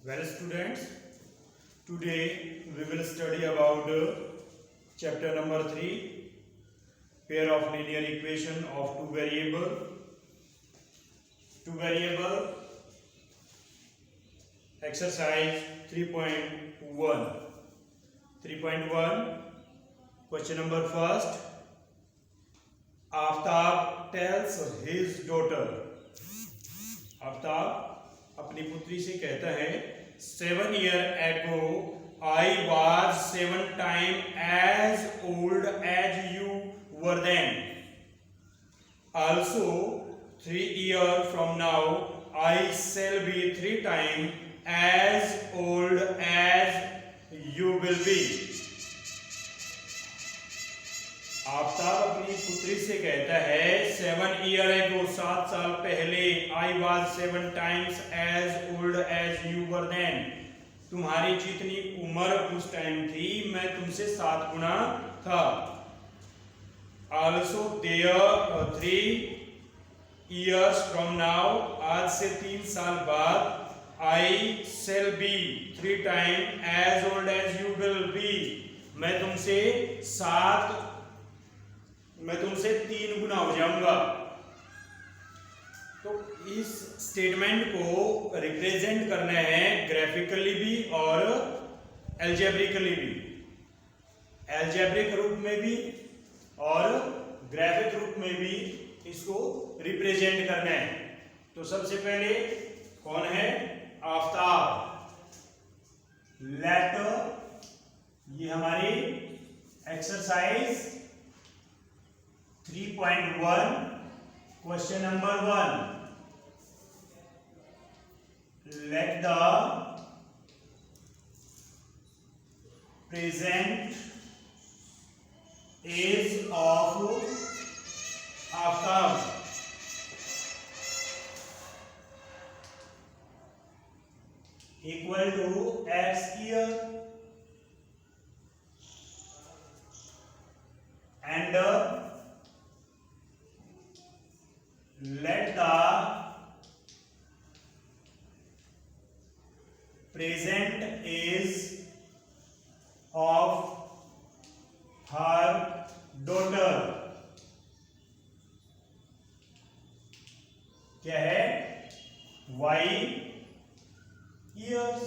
Well, students, today we will study about chapter number 3, pair of linear equation of two variable exercise 3.1. 3.1 question number first. Aftab tells his daughter, Aftab अपनी पुत्री से कहता है 7 years ago I was 7 times as old as you were then. Also 3 years from now I shall be 3 times as old as you will be. Aftab अपनी पुत्री से कहता है 7 years ago 7 साल पहले I was 7 times as old as you were then. तुम्हारी जितनी उम्र उस टाइम थी मैं तुमसे 7 गुना था. Also there 3 years from now आज से 3 साल बाद I shall be 3 times as old as you will be. मैं तुमसे 3 गुना हो जाऊंगा. तो इस स्टेटमेंट को रिप्रेजेंट करना है ग्राफिकली भी और एल्जेब्रिकली भी. एल्जेब्रिक रूप में भी और ग्राफिक रूप में भी इसको रिप्रेजेंट करना है. तो सबसे पहले कौन है? आफ्ताब. लेट ये हमारी exercise 3.1 question number 1. Let the present age of Aftab equal to x year and let the present age of her daughter क्या है? y years.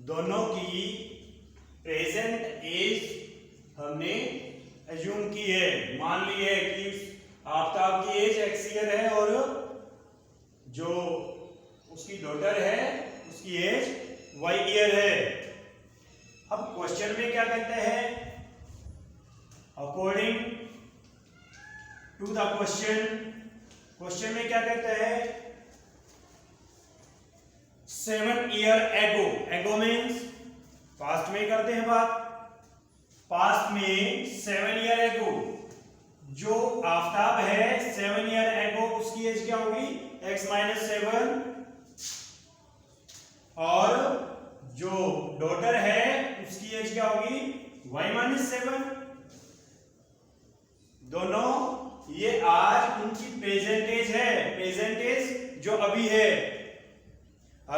दोनों की प्रेजेंट एज हमने एज्यूम की है, मान ली है कि आफ्ताब की एज x ईयर है और जो उसकी डॉटर है उसकी एज y ईयर है. अब क्वेश्चन में क्या कहते हैं? अकॉर्डिंग टू द क्वेश्चन में क्या कहते हैं? 7 years ago. एगो मीन्स पास्ट में करते हैं बात. पास्ट में 7 years ago जो आफ्ताब है 7 years ago उसकी एज क्या होगी? x - 7. और जो डॉटर है उसकी एज क्या होगी? y - 7. दोनों ये आज उनकी प्रेजेंट एज है. प्रेजेंट एज जो अभी है.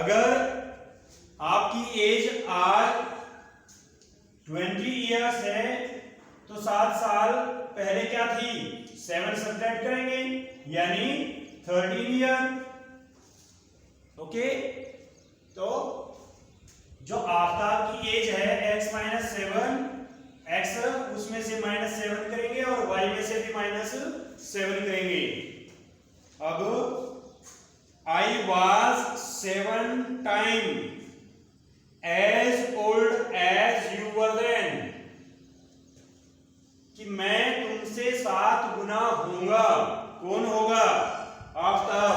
अगर आपकी एज आज 20 years है तो 7 साल पहले क्या थी? 7 सब्ट्रैक्ट करेंगे यानी 13 years. ओके. तो जो आफ्ताब की एज है x - 7, x उसमें से -7 करेंगे और y में से भी -7 करेंगे. अब I was 7 times as old as you were then. कि मैं तुमसे 7 गुना होऊंगा. कौन होगा? आफ्ताब.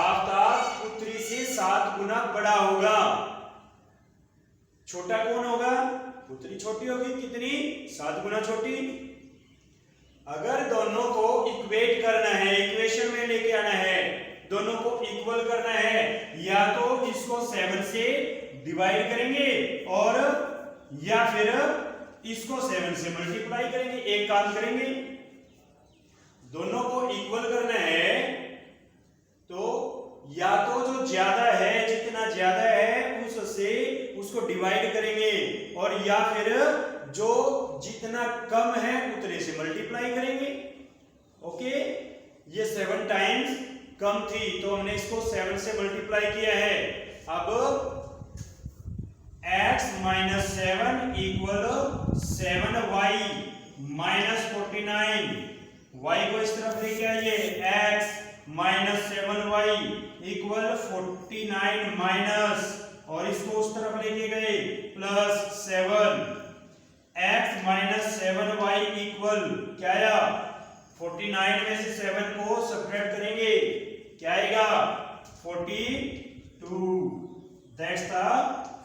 आफ्ताब पुत्री से 7 गुना बड़ा होगा. छोटा कौन होगा? पुत्री छोटी होगी. कितनी? 7 गुना छोटी. अगर दोनों को इक्वेट करना है, इक्वेशन में लेके आना है, दोनों को इक्वल करना है, या तो इसको 7 से डिवाइड करेंगे और या फिर इसको 7 से मल्टीप्लाई करेंगे. एक काम करेंगे, दोनों को इक्वल करना है तो या तो जो ज्यादा है, जितना ज्यादा है उससे उसको डिवाइड करेंगे, और या फिर जो जितना कम है उतने से मल्टीप्लाई करेंगे। ओके, ये 7 टाइम्स कम थी तो हमने इसको 7 से मल्टीप्लाई किया है। अब x minus 7 equal 7y minus 49, y को इस तरफ लेके आइए, x minus 7y equal 49 minus, और इसको उस तरफ लेके गए plus 7, x minus 7y equal क्या आया, 49 में से 7 को सब्ट्रैक्ट करेंगे, क्या आएगा 42। That's the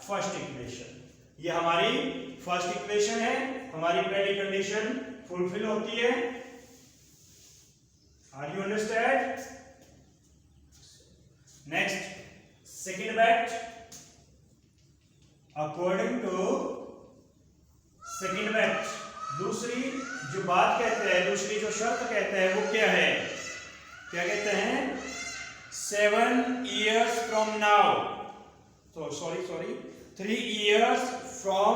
first equation. ये हमारी फर्स्ट इक्वेशन है, हमारी पहली कंडीशन फुलफिल होती है। Are you understand? Next second fact, according to second fact, दूसरी जो बात कहते हैं, दूसरी जो शर्त कहते हैं वो क्या है, क्या कहते हैं, 7 years from now, तो सॉरी 3 years from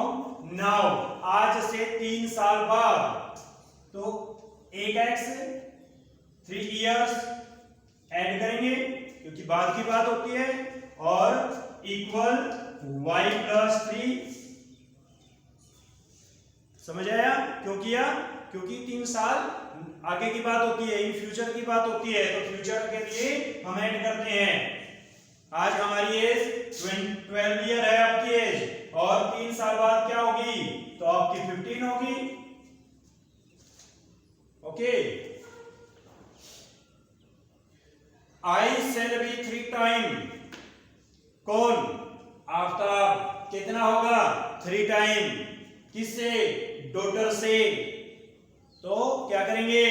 now, आज से 3 साल बाद, तो एक x 3 years ऐड करेंगे क्योंकि बाद की बात होती है, और इक्वल y प्लस 3, समझ आया? क्यों किया? क्योंकि 3 साल आगे की बात होती है, इन फ्यूचर की बात होती है, तो फ्यूचर के लिए हम ऐड करते हैं। आज हमारी एज 12 ईयर है आपकी एज, और 3 साल बाद क्या होगी, तो आपकी 15 होगी। Okay, I shall be 3 time, कौन, आफ्ताब, कितना होगा 3 टाइम, किससे, डॉटर से, तो क्या करेंगे,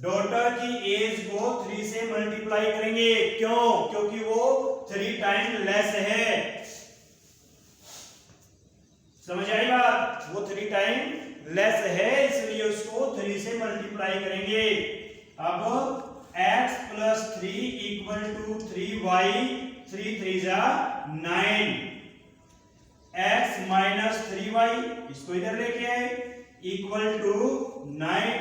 डॉटर की एज को 3 से मल्टीप्लाई करेंगे, क्यों, क्योंकि वो 3 टाइम लेस है, समझ आई बात, वो 3 टाइम लेस है इसलिए उसको 3 से मल्टीप्लाई करेंगे। अब x plus 3 equal to 3y, 3 3 जा 9, x माइनस 3y, इसको इधर लेके आए, इक्वल टू 9,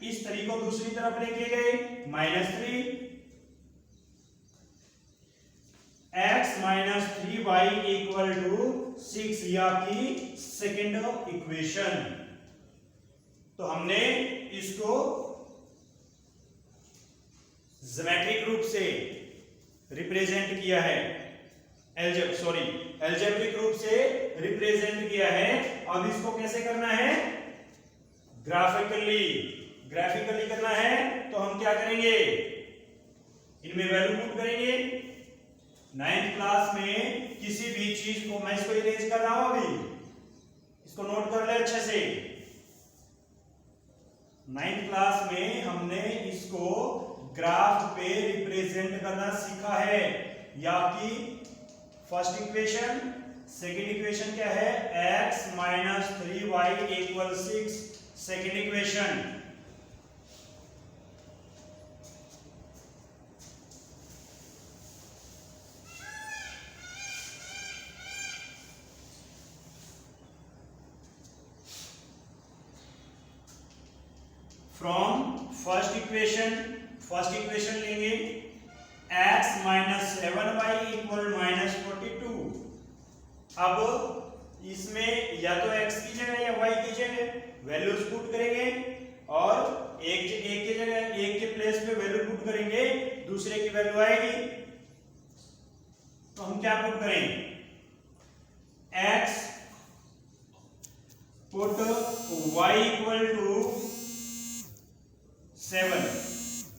इस 3 को दूसरी तरफ लेके गए, minus 3, x minus 3y equal to 6, ये आपकी सेकेंड इक्वेशन। तो हमने इसको ज्योमेट्रिक रूप से रिप्रेजेंट किया है, एल्जेब्रिक रूप से रिप्रेजेंट किया है। अब इसको कैसे करना है, ग्राफिकली करना है, तो हम क्या करेंगे, इनमें वैल्यू पुट करेंगे। 9th क्लास में किसी भी चीज को, मैं इसको इरेज कर रहा हूं अभी, इसको नोट कर ले अच्छे से। 9th क्लास में हमने इसको ग्राफ पे रिप्रेजेंट करना सीखा है। या आपकी फर्स्ट इक्वेशन, सेकेंड इक्वेशन क्या है, x minus 3y equal 6, second equation. From first equation लेंगे, x minus 7y equal minus 42। अब इसमें या तो x की जगह या y की जगह वैल्यूज पुट करेंगे, और एक की जगह, एक के प्लेस पे वैल्यू पुट करेंगे, दूसरे की वैल्यू आएगी, तो हम क्या पुट करें, x put y equal to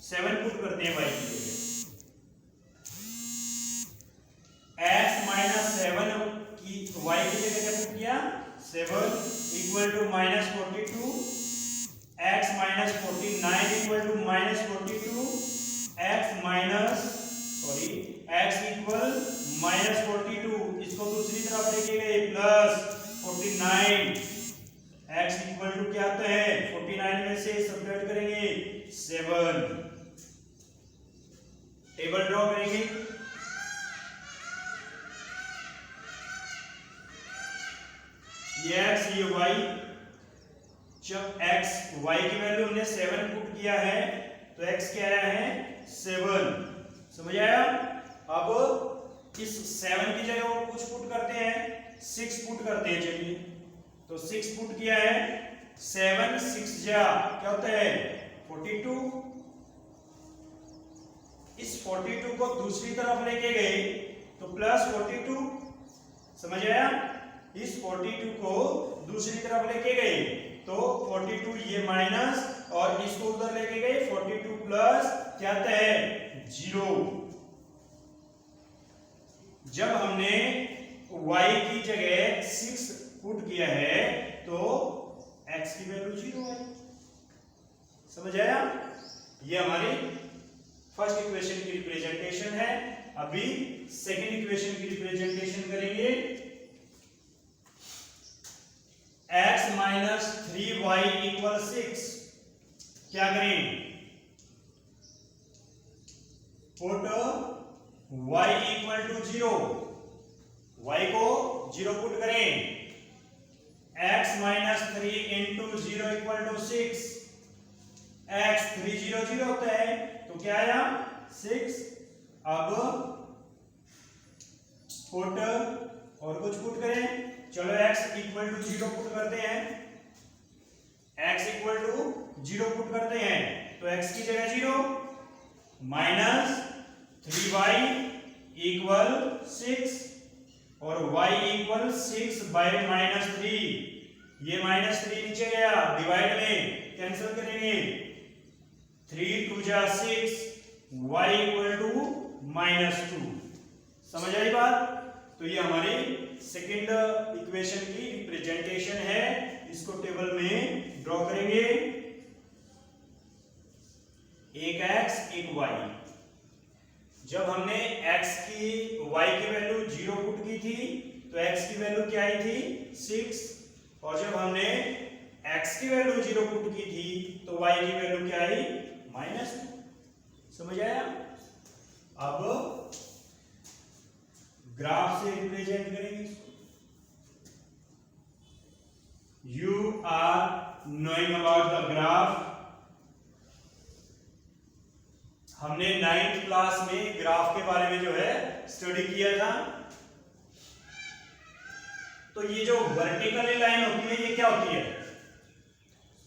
7 put करते हैं y की जगह, x माइनस 7 की y की जगह क्या पुट किया, 7 equal to minus 42, x minus 49 equal to minus 42, x इक्वल माइनस 42, इसको दूसरी तरफ लेके गए, प्लस 49, x इक्वल टू क्या आता है, 49 में से सब्ट्रैक्ट करेंगे 7, टेबल ड्रॉ करेंगे। ये x ये y, जब x y की वैल्यू हमने 7 पुट किया है तो x क्या आया है 7, समझ आया। अब इस 7 की जगह और कुछ पुट करते हैं, 6 पुट करते हैं। चलिए तो 6 पुट किया है, 7 6 जा क्या होता है 42। इस 42 को दूसरी तरफ लेके गए तो प्लस 42, समझ आया। इस 42 को दूसरी तरफ लेके गए तो 42 ये माइनस और इसको उधर लेके गए 42 प्लस क्या आता है 0। जब हमने y की जगह 6 पुट किया है तो x की वैल्यू 0 है, समझ आया। ये हमारी फर्स्ट इक्वेशन की रिप्रेजेंटेशन है। अभी सेकंड इक्वेशन की रिप्रेजेंटेशन करेंगे। x माइनस 3y इक्वल 6, क्या करें put y equal to 0, y को 0 पुट करें। x minus 3 into 0 equal to 6, x 3 0 0 होता है तो क्या आया 6। अब पुट और कुछ पुट करें, चलो x इक्वल टू 0 पुट करते हैं, x इक्वल टू 0 पुट करते हैं तो x की जगह 0 माइनस 3y इक्वल 6 और y इक्वल 6 बाय माइनस 3। ये माइनस 3 नीचे गया, डिवाइड में कैंसिल करेंगे, 3 2 जा 6, y इक्वल टू माइनस 2। समझ आई बात। तो ये हमारी सेकेंड इक्वेशन की रिप्रेजेंटेशन है, इसको टेबल में ड्रॉ करेंगे। एक x एक y, जब हमने x की y की वैल्यू 0 पुट की थी तो x की वैल्यू क्या आई थी 6, और जब हमने x की वैल्यू 0 पुट की थी तो y की वैल्यू क्या आई -2। समझ आया। अब ग्राफ से रिप्रेजेंट करेंगे इसको। You are knowing about the graph। हमने 9th क्लास में ग्राफ के बारे में जो है स्टडी किया था। तो ये जो वर्टिकल लाइन होती है ये क्या होती है,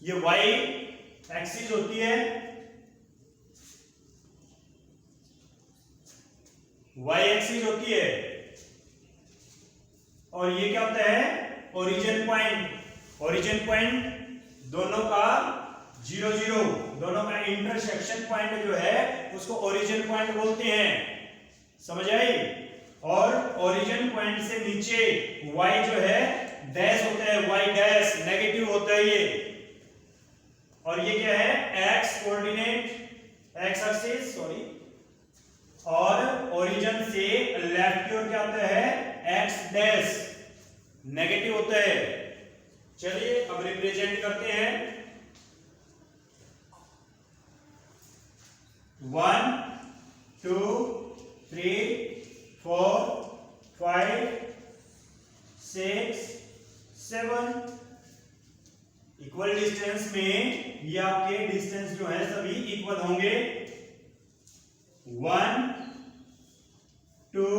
ये y एक्सिस होती है, y एक्सिस होती है, और ये क्या होता है ओरिजिन पॉइंट। ओरिजिन पॉइंट दोनों का 0 0, दोनों का इंटरसेक्शन पॉइंट जो है उसको ओरिजिन पॉइंट बोलते हैं, समझ आई। और ओरिजिन पॉइंट से नीचे y जो है डैश होता है, y डैश नेगेटिव होता है ये, और ये क्या है x coordinate, x axis sorry, और ओरिजिन से लेफ्ट की ओर क्या होता है x डैश नेगेटिव होता है। चलिए अब रिप्रेजेंट करते हैं। 1 2 3 4 5 6 7 इक्वल डिस्टेंस में ये आपके डिस्टेंस जो है सभी इक्वल होंगे। 1 2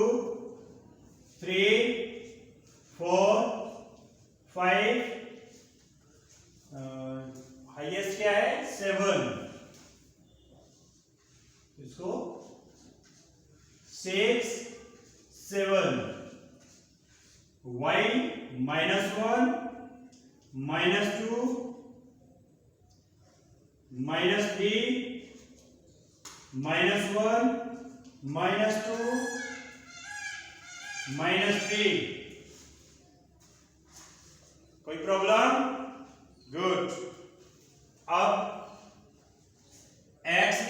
3 4 5, हाईएस्ट क्या है 7, इसको 6 7, y -1 -2 -3 -1 -2 -3। कोई प्रॉब्लम? गुड। अब x